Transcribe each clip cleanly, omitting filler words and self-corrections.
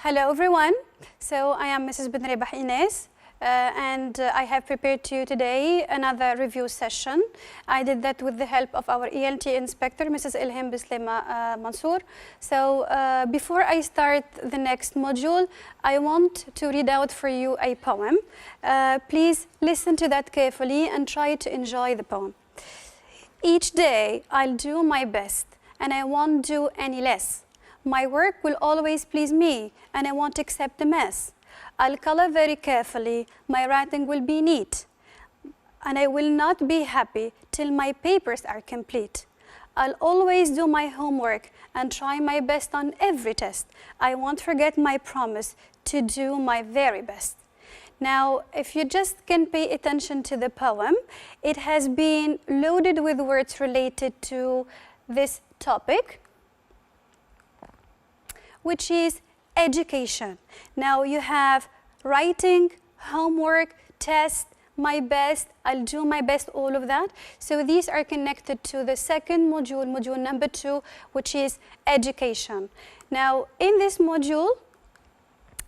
Hello everyone. So I am Mrs. Ben Rebah Ines and I have prepared to you today another review session. I did that with the help of our ELT inspector, Mrs. Ilham Bislema Mansour. So before I start the next module, I want to read out for you a poem. Please listen to that carefully and try to enjoy the poem. Each day I'll do my best and I won't do any less. My work will always please me, and I won't accept a mess. I'll color very carefully, my writing will be neat, and I will not be happy till my papers are complete. I'll always do my homework and try my best on every test. I won't forget my promise to do my very best. Now, if you just can pay attention to the poem, it has been loaded with words related to this topic, which is education. Now you have writing, homework, test, my best, I'll do my best, all of that. So these are connected to the second module, module number 2, which is education. Now in this module,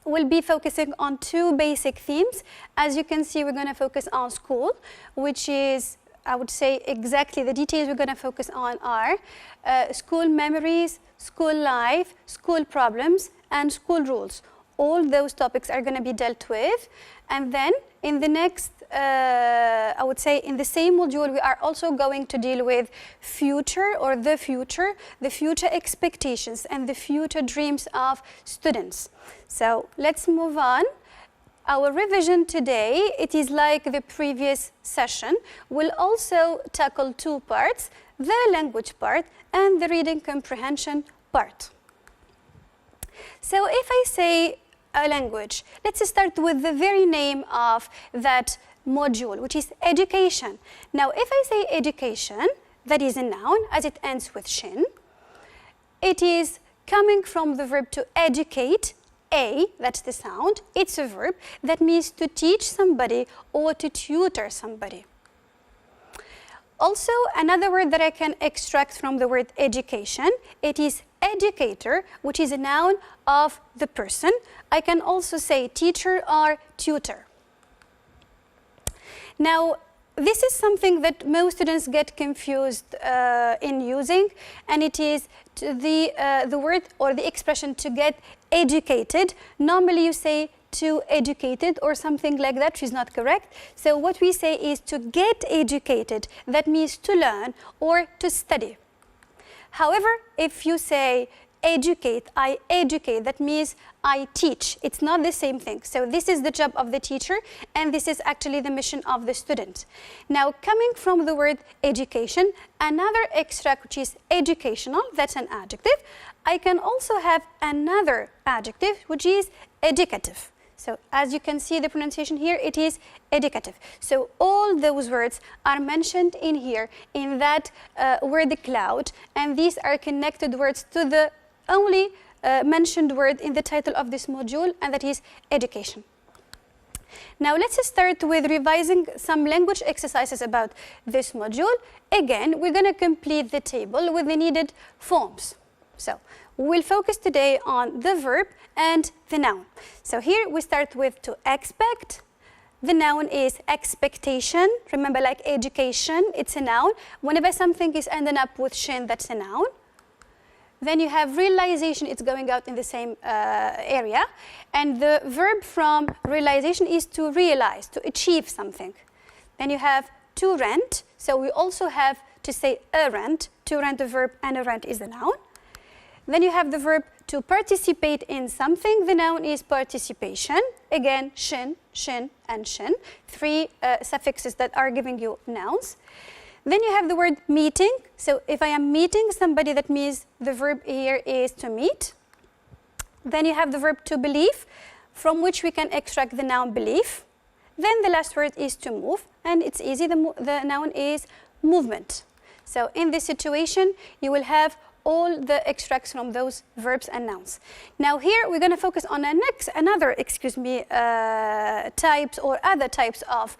we'll be focusing on two basic themes. As you can see, we're going to focus on school, which is, I would say, exactly the details we're going to focus on are school memories, school life, school problems, and school rules. All those topics are going to be dealt with. And then in the next, I would say in the same module, we are also going to deal with future or the future expectations and the future dreams of students. So let's move on. Our revision today, it is like the previous session, will also tackle two parts, the language part and the reading comprehension part. So if I say a language, let's start with the very name of that module, which is education. Now if I say education, that is a noun as it ends with shin. It is coming from the verb to educate. A, that's the sound, it's a verb that means to teach somebody or to tutor somebody. Also, another word that I can extract from the word education, it is educator, which is a noun of the person. I can also say teacher or tutor. Now, this is something that most students get confused in using, and it is the word or the expression to get educated. Normally you say to educated or something like that, which is not correct. So what we say is to get educated. That means to learn or to study. However, if you say educate, I educate, that means I teach. It's not the same thing. So this is the job of the teacher, and this is actually the mission of the student. Now, coming from the word education, another extract, which is educational, that's an adjective. I can also have another adjective, which is educative. So as you can see the pronunciation here, it is educative. So all those words are mentioned in here, in that word cloud, and these are connected words to the only mentioned word in the title of this module, and that is education. Now let's start with revising some language exercises about this module. Again, we're going to complete the table with the needed forms. So we'll focus today on the verb and the noun. So here we start with to expect. The noun is expectation. Remember, like education, it's a noun. Whenever something is ending up with shin, that's a noun. Then you have realization, it's going out in the same area. And the verb from realization is to realize, to achieve something. Then you have to rent. So we also have to say a rent. To rent a verb and a rent is the noun. Then you have the verb to participate in something. The noun is participation. Again, shin, shin, and shin. Three suffixes that are giving you nouns. Then you have the word meeting. So if I am meeting somebody, that means the verb here is to meet. Then you have the verb to believe, from which we can extract the noun belief. Then the last word is to move, and it's easy. The noun is movement. So in this situation, you will have all the extracts from those verbs and nouns. Now here we're going to focus on another types or other types of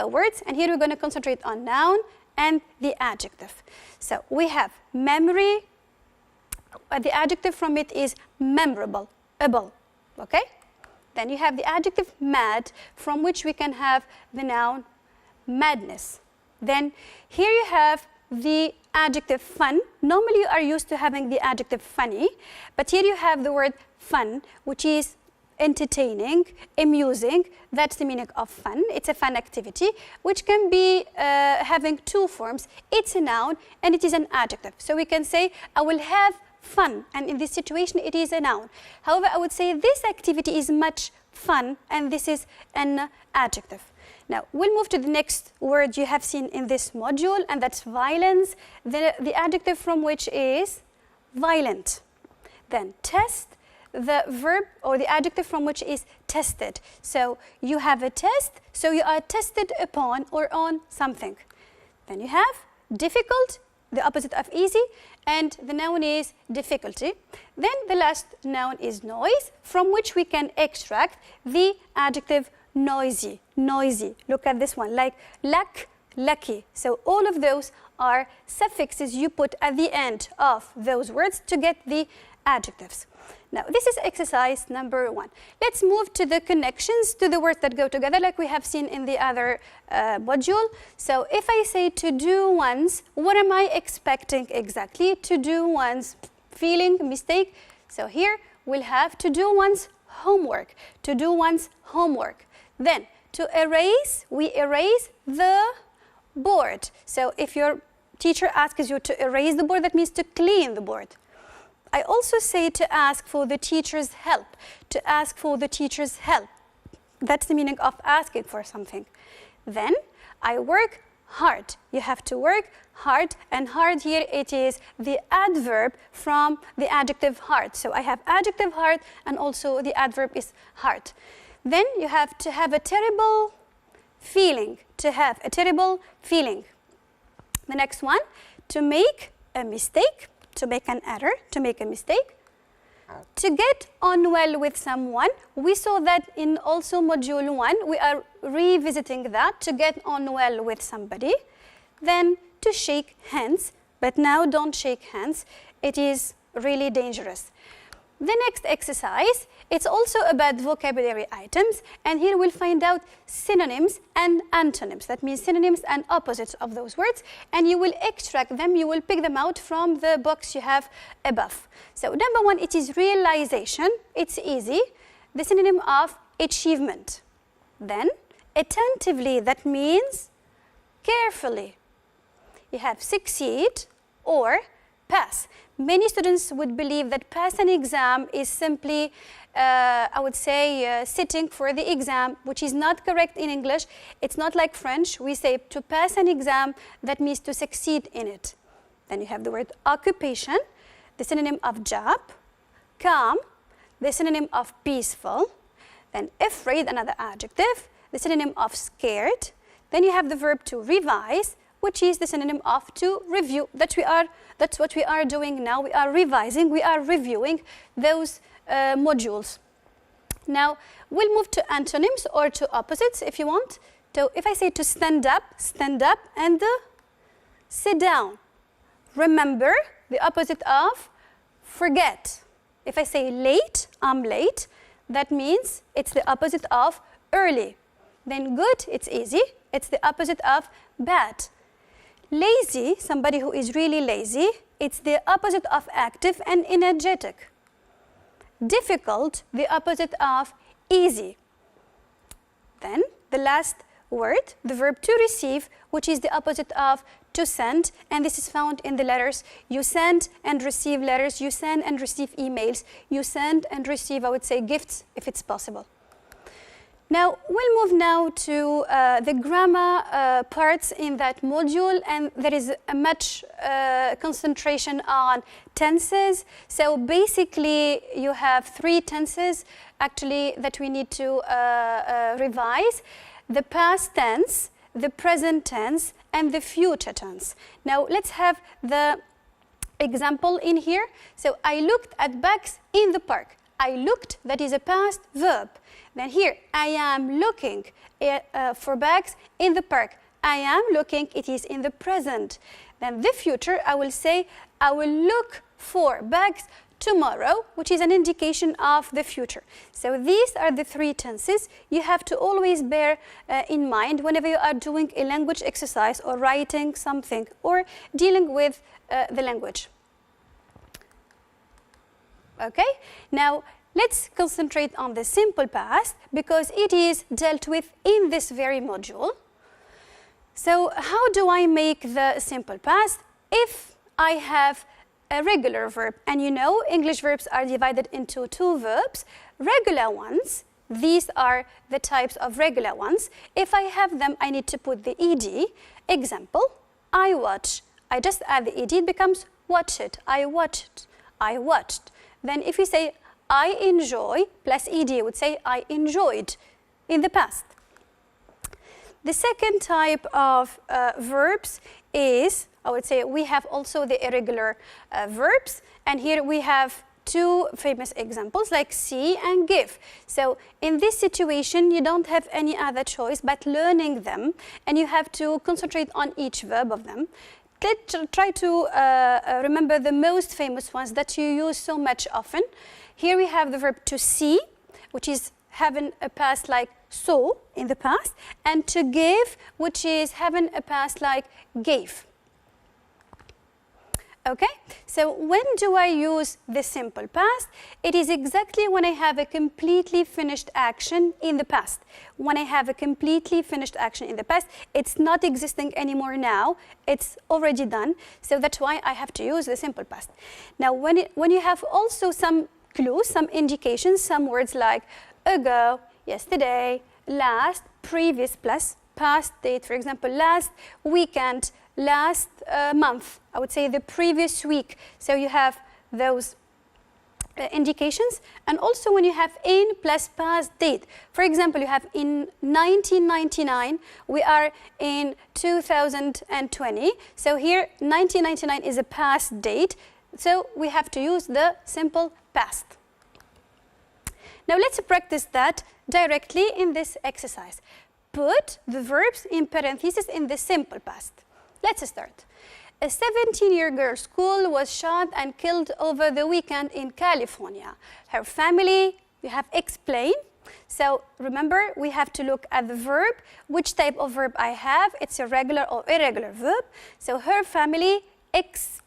words, and here we're going to concentrate on noun and the adjective. So we have memory. The adjective from it is memorable, able. okay? Then you have the adjective mad, from which we can have the noun madness. Then here you have the adjective fun. Normally you are used to having the adjective funny, but here you have the word fun, which is entertaining, amusing. That's the meaning of fun. It's a fun activity, which can be having two forms. It's a noun and it is an adjective. So we can say, I will have fun, and in this situation it is a noun. However, I would say this activity is much fun, and this is an adjective. Now, we'll move to the next word you have seen in this module, and that's violence. The adjective from which is violent. Then test, the verb or the adjective from which is tested. So you have a test, so you are tested upon or on something. Then you have difficult, the opposite of easy, and the noun is difficulty. Then the last noun is noise, from which we can extract the adjective noisy, noisy. Look at this one, like luck, lucky. So all of those are suffixes you put at the end of those words to get the adjectives. Now, this is exercise number 1. Let's move to the connections to the words that go together, like we have seen in the other module. So if I say to do once, what am I expecting exactly? To do once, feeling, mistake. So here we'll have to do once homework, to do once homework. Then to erase, we erase the board. So if your teacher asks you to erase the board, that means to clean the board. I also say to ask for the teacher's help, to ask for the teacher's help. That's the meaning of asking for something. Then I work hard. You have to work hard, and hard here it is the adverb from the adjective hard. So I have adjective hard, and also the adverb is hard. Then you have to have a terrible feeling, to have a terrible feeling. The next one, to make a mistake, to make an error, to make a mistake. To get on well with someone, we saw that in also module 1, we are revisiting that, to get on well with somebody. Then to shake hands, but now don't shake hands, it is really dangerous. The next exercise, it's also about vocabulary items, and here we'll find out synonyms and antonyms. That means synonyms and opposites of those words, and you will extract them, you will pick them out from the box you have above. So number 1, it is realization. It's easy. The synonym of achievement. Then attentively, that means carefully. You have succeed or pass. Many students would believe that pass an exam is simply, I would say, sitting for the exam, which is not correct in English. It's not like French. We say to pass an exam, that means to succeed in it. Then you have the word occupation, the synonym of job, calm, the synonym of peaceful, then afraid, another adjective, the synonym of scared. Then you have the verb to revise, which is the synonym of to review. That's what we are doing now. We are revising, we are reviewing those modules. Now, we'll move to antonyms or to opposites if you want. So if I say to stand up, and sit down. Remember, the opposite of forget. If I say late, I'm late, that means it's the opposite of early. Then good, it's easy. It's the opposite of bad. Lazy, somebody who is really lazy, it's the opposite of active and energetic. Difficult, the opposite of easy. Then the last word, the verb to receive, which is the opposite of to send, and this is found in the letters. You send and receive letters, you send and receive emails, you send and receive, I would say, gifts if it's possible. Now, we'll move now to the grammar parts in that module, and there is a much concentration on tenses. So basically, you have 3 tenses actually that we need to revise: the past tense, the present tense, and the future tense. Now, let's have the example in here. So, I looked at bags in the park. I looked, that is a past verb. Then here, I am looking for bags in the park. I am looking, it is in the present. Then the future, I will say, I will look for bags tomorrow, which is an indication of the future. So these are the three tenses you have to always bear in mind whenever you are doing a language exercise or writing something or dealing with the language. Okay, now let's concentrate on the simple past because it is dealt with in this very module. So how do I make the simple past? If I have a regular verb, and you know English verbs are divided into two verbs, regular ones, these are the types of regular ones. If I have them, I need to put the ed. Example, I watch. I just add the ed, it becomes watch it. I watched. I watched. Then if you say I enjoy plus ed, I would say I enjoyed in the past. The second type of verbs is, I would say, we have also the irregular verbs, and here we have two famous examples like see and give. So in this situation, you don't have any other choice but learning them, and you have to concentrate on each verb of them. Let's try to remember the most famous ones that you use so much often. Here we have the verb to see, which is having a past like saw in the past, and to give, which is having a past like gave. Okay, so when do I use the simple past? It is exactly when I have a completely finished action in the past. When I have a completely finished action in the past, it's not existing anymore now, it's already done, so that's why I have to use the simple past. Now when you have also some clues, some indications, some words like ago, yesterday, last, previous plus past date, for example, last weekend, last month, I would say the previous week. So you have those indications. And also when you have in plus past date. For example, you have in 1999, we are in 2020. So here 1999 is a past date. So we have to use the simple past. Now let's practice that directly in this exercise. Put the verbs in parentheses in the simple past. Let's start. A 17-year girl's school was shot and killed over the weekend in California. Her family, you have explained. So remember, we have to look at the verb. Which type of verb I have? It's a regular or irregular verb. So her family explained.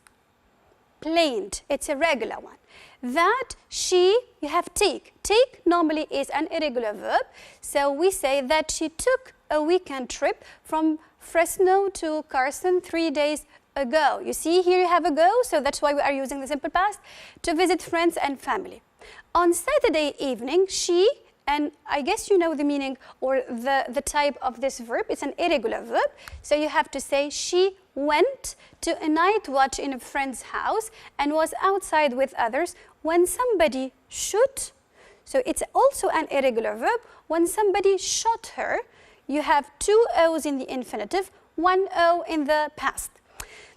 It's a regular one. That she, you have take. Take normally is an irregular verb. So we say that she took a weekend trip from Fresno to Carson 3 days ago. You see here you have ago, so that's why we are using the simple past, to visit friends and family. On Saturday evening, she, and I guess you know the meaning or the type of this verb, it's an irregular verb. So you have to say she went to a night watch in a friend's house and was outside with others when somebody shoot. So it's also an irregular verb. When somebody shot her, you have two O's in the infinitive, one O in the past.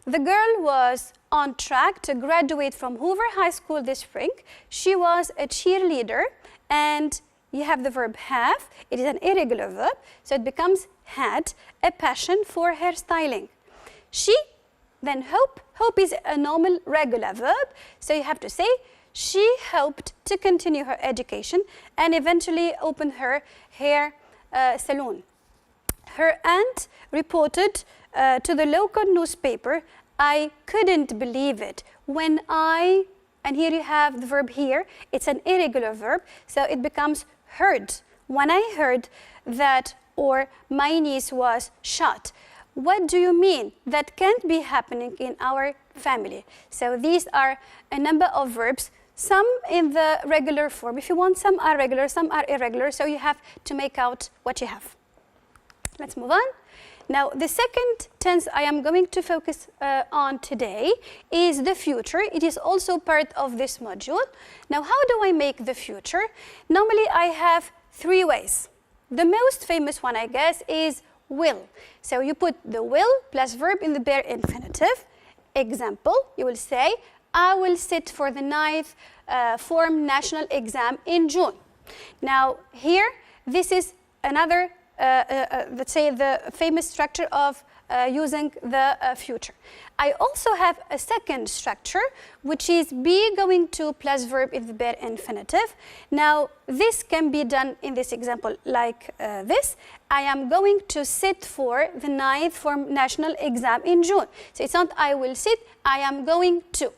The girl was on track to graduate from Hoover High School this spring. She was a cheerleader, and you have the verb have. It is an irregular verb, so it becomes had a passion for hairstyling. She, then hope. Hope is a normal regular verb, so you have to say she hoped to continue her education and eventually open her hair salon. Her aunt reported to the local newspaper, I couldn't believe it when I, and here you have the verb here, it's an irregular verb, so it becomes heard. When I heard that, or my niece was shot. What do you mean? That can't be happening in our family. So these are a number of verbs, some in the regular form. If you want, some are regular, some are irregular, so you have to make out what you have. Let's move on. Now, the second tense I am going to focus on today is the future. It is also part of this module. Now, how do I make the future? Normally, I have three ways. The most famous one, I guess, is will. So you put the will plus verb in the bare infinitive. Example, you will say, I will sit for the 9th form national exam in June. Now, here, this is another let's say the famous structure of using the future. I also have a second structure, which is be going to plus verb in the bare infinitive. Now, this can be done in this example like this. I am going to sit for the 9th form national exam in June. So it's not I will sit, I am going to.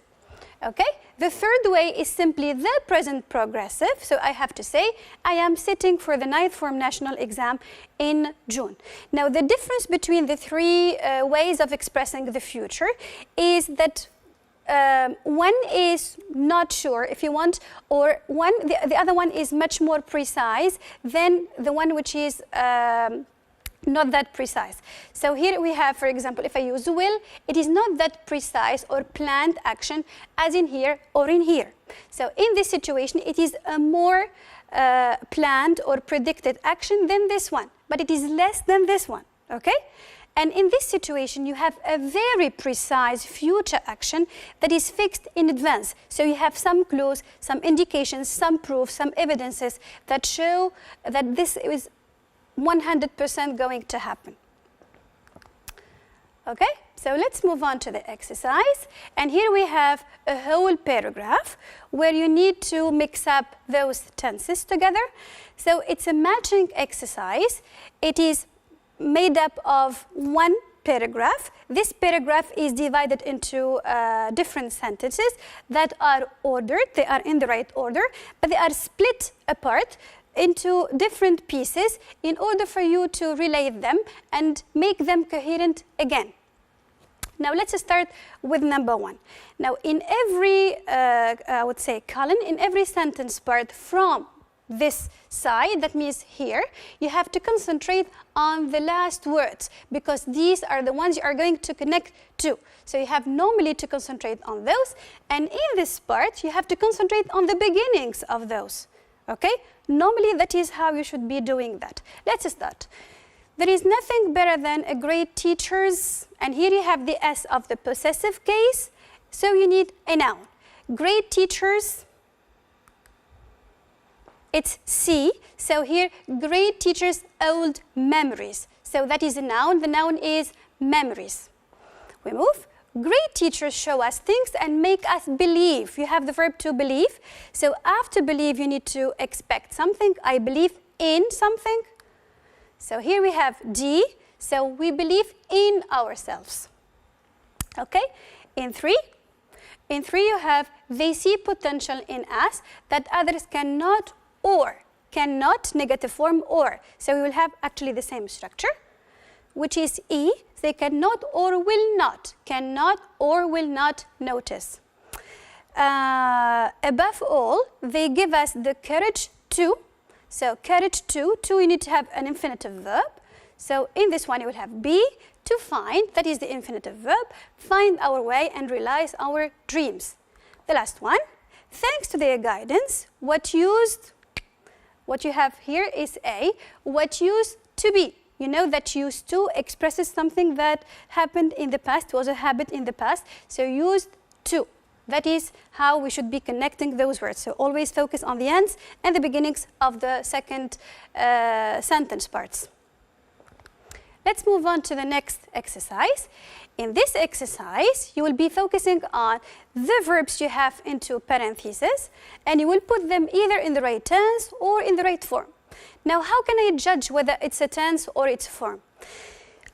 Okay? The third way is simply the present progressive. So I have to say, I am sitting for the 9th form national exam in June. Now, the difference between the three ways of expressing the future is that one is not sure, if you want, or the other one is much more precise than the one which is not that precise. So here we have, for example, if I use will, it is not that precise or planned action as in here or in here. So in this situation, it is a more planned or predicted action than this one, but it is less than this one, okay? And in this situation, you have a very precise future action that is fixed in advance. So you have some clues, some indications, some proofs, some evidences that show that this is 100% going to happen. Okay, so let's move on to the exercise. And here we have a whole paragraph where you need to mix up those tenses together. So it's a matching exercise. It is made up of one paragraph. This paragraph is divided into different sentences that are ordered. They are in the right order, but they are split apart into different pieces in order for you to relate them and make them coherent again. Now let's start with number one. Now in every, I would say, column, in every sentence part from this side, that means here, you have to concentrate on the last words because these are the ones you are going to connect to. So you have normally to concentrate on those, and in this part, you have to concentrate on the beginnings of those. Okay? Normally, that is how you should be doing that. Let's start. There is nothing better than a great teachers, and here you have the S of the possessive case, so you need a noun. Great teachers, it's C, so here, great teachers' old memories. So that is a noun. The noun is memories. We move. Great teachers show us things and make us believe. You have the verb to believe. So after believe, you need to expect something. I believe in something. So here we have D. So we believe in ourselves. Okay? In three you have they see potential in us that others cannot or cannot, negative form or. So we will have actually the same structure, which is E. They cannot or will not notice. Above all, they give us the courage to. So courage to you need to have an infinitive verb. So in this one you will have be, to find, that is the infinitive verb, find our way and realize our dreams. The last one, thanks to their guidance, what you have here is A, what used to be. You know that used to expresses something that happened in the past, was a habit in the past, so used to. That is how we should be connecting those words. So always focus on the ends and the beginnings of the second sentence parts. Let's move on to the next exercise. In this exercise, you will be focusing on the verbs you have into parentheses, and you will put them either in the right tense or in the right form. Now, how can I judge whether it's a tense or it's a form?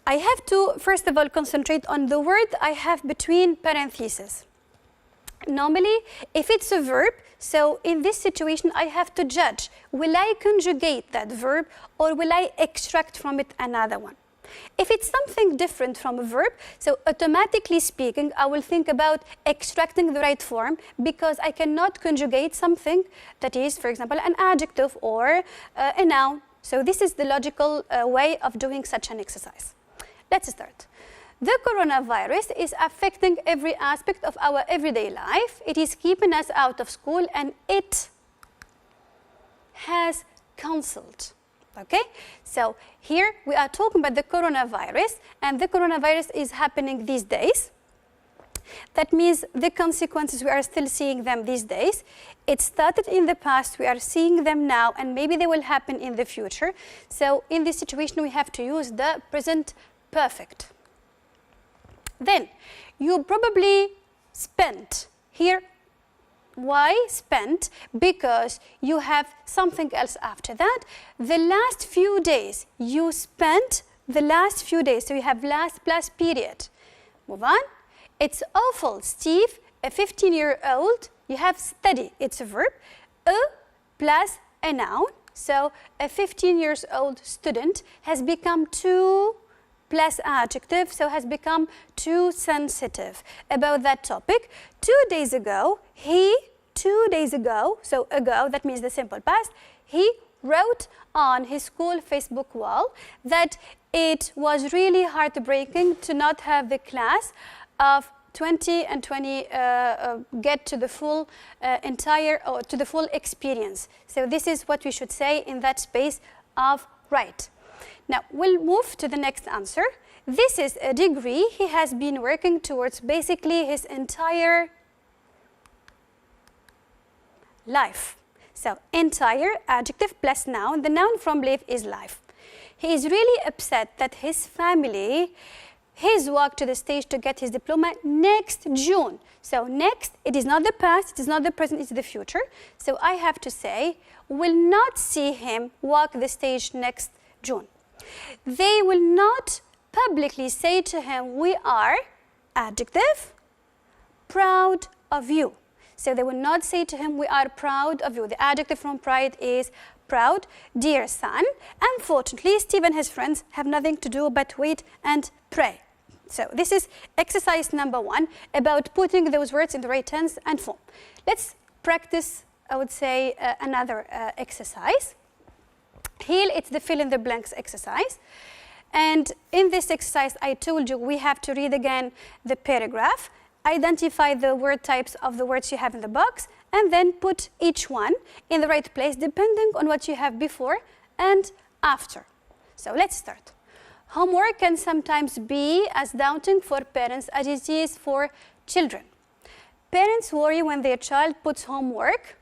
I have to, first of all, concentrate on the word I have between parentheses. Normally, if it's a verb, so in this situation, I have to judge, will I conjugate that verb or will I extract from it another one? If it's something different from a verb, so automatically speaking, I will think about extracting the right form because I cannot conjugate something that is, for example, an adjective or a noun. So this is the logical way of doing such an exercise. Let's start. The coronavirus is affecting every aspect of our everyday life. It is keeping us out of school and it has cancelled. Okay, so here we are talking about the coronavirus, and the coronavirus is happening these days. That means the consequences, we are still seeing them these days. It started in the past, we are seeing them now, and maybe they will happen in the future. So in this situation, we have to use the present perfect. Then you probably spent here. Why spent? Because you have something else after that. The last few days, you spent the last few days. So you have last plus period. Move on. It's awful, Steve, a 15-year-old. You have study, it's a verb. A plus a noun. So a 15-year-old student has become too plus adjective, so has become too sensitive about that topic. 2 days ago, 2 days ago, so ago, that means the simple past, he wrote on his school Facebook wall that it was really heartbreaking to not have the class of 20 and 20 get to the full to the full experience. So this is what we should say in that space of right. Now, we'll move to the next answer. This is a degree he has been working towards basically his entire life. So, entire, adjective plus noun. The noun from live is life. He is really upset that his family, his walk to the stage to get his diploma next June. So, next, it is not the past, it is not the present, it's the future. So, I have to say, will not see him walk the stage next June. They will not publicly say to him, we are, adjective, proud of you. So they will not say to him, we are proud of you. The adjective from pride is proud. Dear son, unfortunately, Steve and his friends have nothing to do but wait and pray. So this is exercise number 1 about putting those words in the right tense and form. Let's practice, I would say, another exercise. Here, it's the fill in the blanks exercise. And in this exercise, I told you we have to read again the paragraph, identify the word types of the words you have in the box, and then put each one in the right place depending on what you have before and after. So let's start. Homework can sometimes be as daunting for parents as it is for children. Parents worry when their child puts homework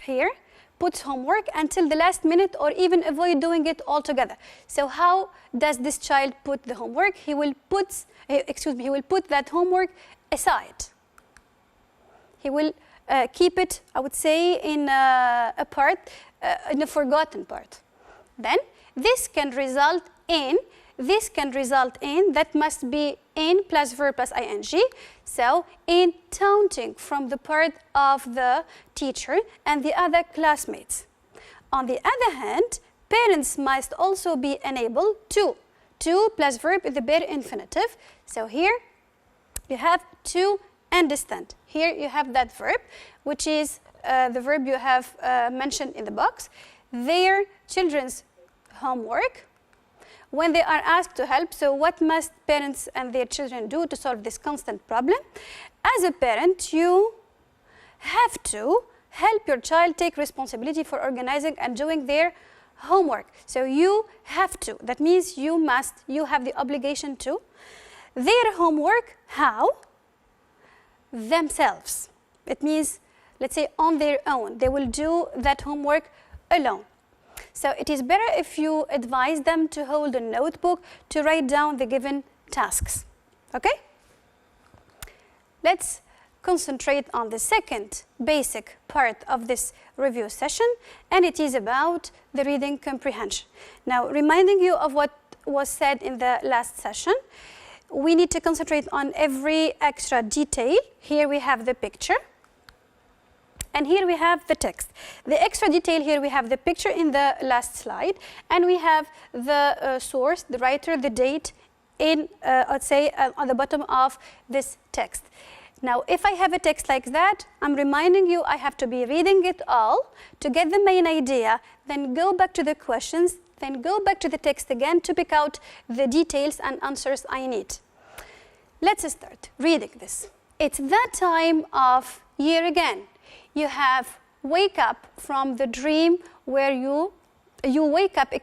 here, puts homework until the last minute or even avoid doing it altogether. So how does this child put the homework? He will put that homework aside. He will keep it, I would say, in a forgotten part. Then this can result in, that must be in plus verb plus ing. So in taunting from the part of the teacher and the other classmates. On the other hand, parents must also be enabled to plus verb in the bare infinitive. So here you have to understand. Here you have that verb, which is the verb you have mentioned in the box. Their children's homework, when they are asked to help. So what must parents and their children do to solve this constant problem? As a parent, you have to help your child take responsibility for organizing and doing their homework. So you have to, that means you must, you have the obligation to. Their homework, how? Themselves. It means, let's say, on their own. They will do that homework alone. So it is better if you advise them to hold a notebook to write down the given tasks. Okay? Let's concentrate on the second basic part of this review session, and it is about the reading comprehension. Now, reminding you of what was said in the last session, we need to concentrate on every extra detail. Here we have the picture. And here we have the text. The extra detail here, we have the picture in the last slide, and we have the source, the writer, the date in, let's say, on the bottom of this text. Now, if I have a text like that, I'm reminding you I have to be reading it all to get the main idea, then go back to the questions, then go back to the text again to pick out the details and answers I need. Let's start reading this. It's that time of year again. You have wake up from the dream where you wake up,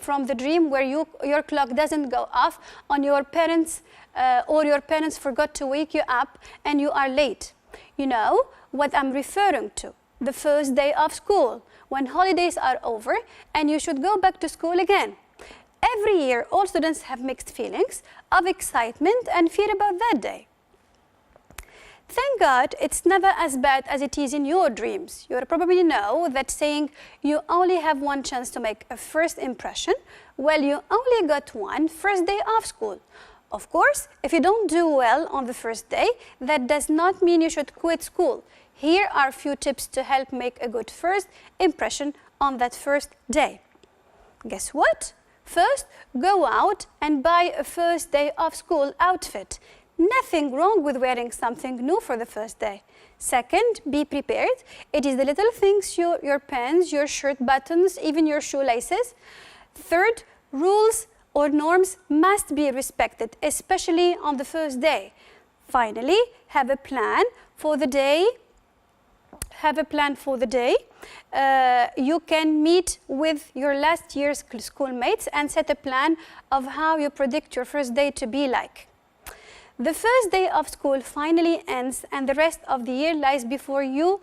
from the dream where your clock doesn't go off on your parents or your parents forgot to wake you up and you are late. You know what I'm referring to, the first day of school, when holidays are over and you should go back to school again. Every year, all students have mixed feelings of excitement and fear about that day. Thank God it's never as bad as it is in your dreams. You probably know that saying you only have one chance to make a first impression, well, you only got one first day of school. Of course, if you don't do well on the first day, that does not mean you should quit school. Here are a few tips to help make a good first impression on that first day. Guess what? First, go out and buy a first day of school outfit. Nothing wrong with wearing something new for the first day. Second, be prepared. It is the little things, your pens, your shirt buttons, even your shoelaces. Third, rules or norms must be respected, especially on the first day. Finally, have a plan for the day. You can meet with your last year's schoolmates and set a plan of how you predict your first day to be like. The first day of school finally ends and the rest of the year lies before you.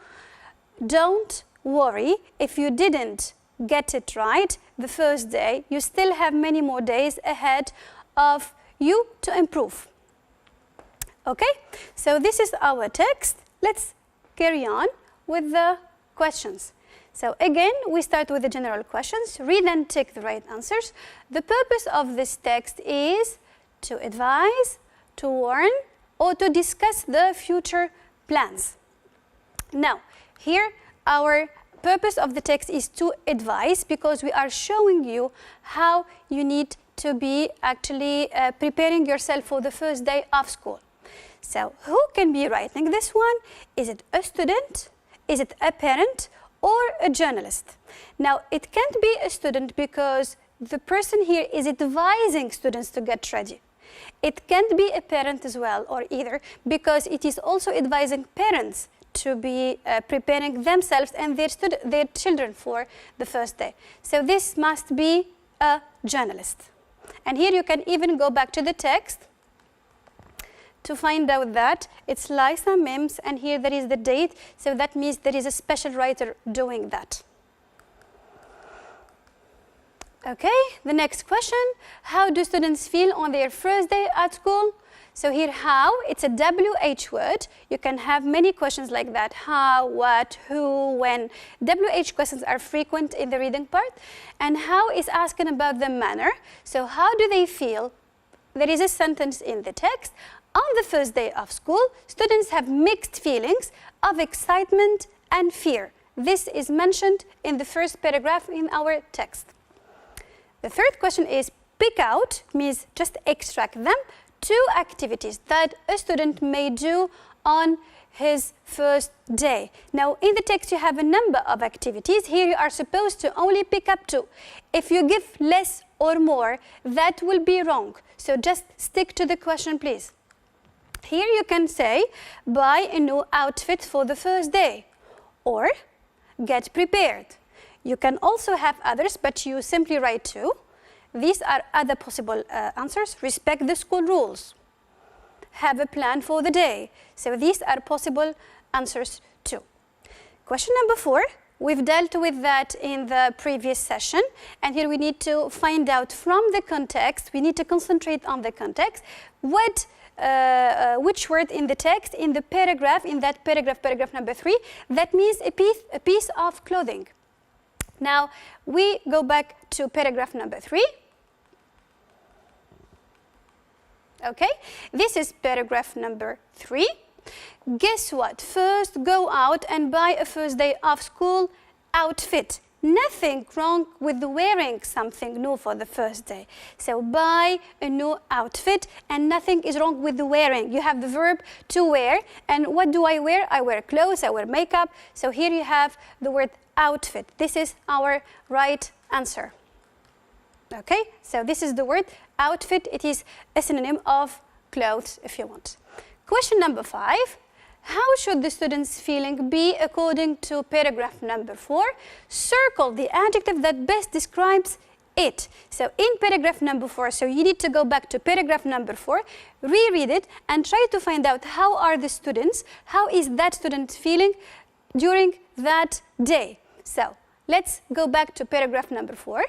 Don't worry if you didn't get it right the first day. You still have many more days ahead of you to improve. Okay, so this is our text. Let's carry on with the questions. So again, we start with the general questions. Read and tick the right answers. The purpose of this text is to advise, to warn, or to discuss the future plans. Now, here our purpose of the text is to advise, because we are showing you how you need to be actually preparing yourself for the first day of school. So who can be writing this one? Is it a student? Is it a parent? Or a journalist? Now, it can't be a student because the person here is advising students to get ready. It can't be a parent as well, or either, because it is also advising parents to be preparing themselves and their children for the first day. So this must be a journalist. And here you can even go back to the text to find out that it's Lisa Mims, and here there is the date, so that means there is a special writer doing that. Okay, the next question, how do students feel on their first day at school? So here how, it's a WH word. You can have many questions like that, how, what, who, when. WH questions are frequent in the reading part. And how is asking about the manner. So how do they feel? There is a sentence in the text. On the first day of school, students have mixed feelings of excitement and fear. This is mentioned in the first paragraph in our text. The third question is pick out, means just extract them, 2 activities that a student may do on his first day. Now, in the text you have a number of activities. Here you are supposed to only pick up 2. If you give less or more, that will be wrong. So just stick to the question, please. Here you can say, buy a new outfit for the first day, or get prepared. You can also have others, but you simply write 2. These are other possible answers. Respect the school rules. Have a plan for the day. So these are possible answers too. Question number 4. We've dealt with that in the previous session, and here we need to find out from the context, we need to concentrate on the context, which word in the text, in the paragraph, in that paragraph number 3, that means a piece of clothing. Now, we go back to paragraph number 3. Okay, this is paragraph number 3. Guess what? First, go out and buy a first day of school outfit. Nothing wrong with wearing something new for the first day. So buy a new outfit, and nothing is wrong with the wearing. You have the verb to wear, and what do I wear? I wear clothes, I wear makeup. So here you have the word outfit. This is our right answer. Okay, so this is the word outfit. It is a synonym of clothes if you want. Question number 5. How should the student's feeling be according to paragraph number 4? Circle the adjective that best describes it. So in paragraph number 4, so you need to go back to paragraph number 4, reread it, and try to find out how are the students, how is that student feeling during that day. So let's go back to paragraph number 4.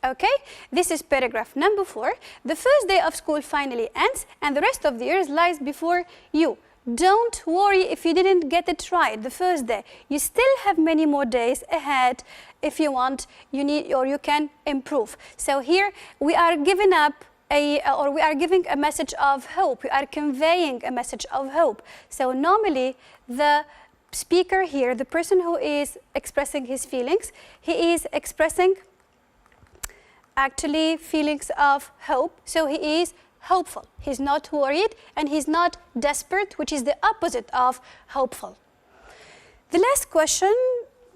Okay, this is paragraph number 4. The first day of school finally ends and the rest of the years lies before you. Don't worry if you didn't get it right the first day. You still have many more days ahead. If you want, you need or you can improve. So here we are giving up we are giving a message of hope. We are conveying a message of hope. So normally the speaker here, the person who is expressing his feelings, he is expressing actually feelings of hope. So he is hopeful. He's not worried and he's not desperate, which is the opposite of hopeful. The last question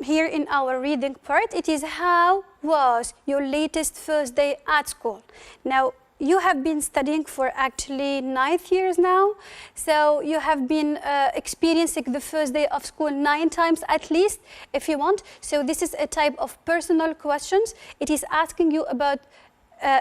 here in our reading part, it is how was your latest first day at school? Now, you have been studying for actually 9 years now, so you have been experiencing the first day of school 9 times at least, if you want. So this is a type of personal questions. It is asking you about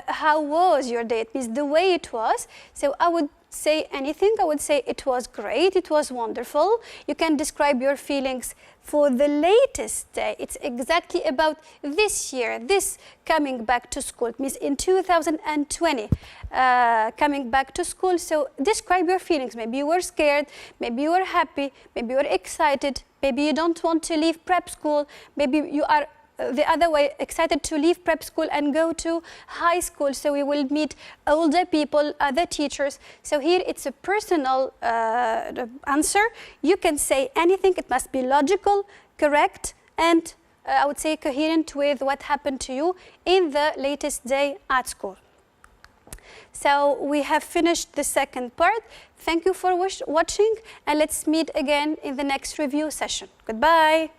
how was your day? It means the way it was. So I would say anything. I would say it was great, it was wonderful. You can describe your feelings for the latest day. It's exactly about this year, this coming back to school. It means in 2020, coming back to school. So describe your feelings. Maybe you were scared, maybe you were happy, maybe you were excited, maybe you don't want to leave prep school, maybe you are the other way, excited to leave prep school and go to high school, so we will meet older people, other teachers. So here it's a personal answer. You can say anything. It must be logical, correct, and I would say coherent with what happened to you in the latest day at school. So we have finished the second part. Thank you for watching, and let's meet again in the next review session. Goodbye.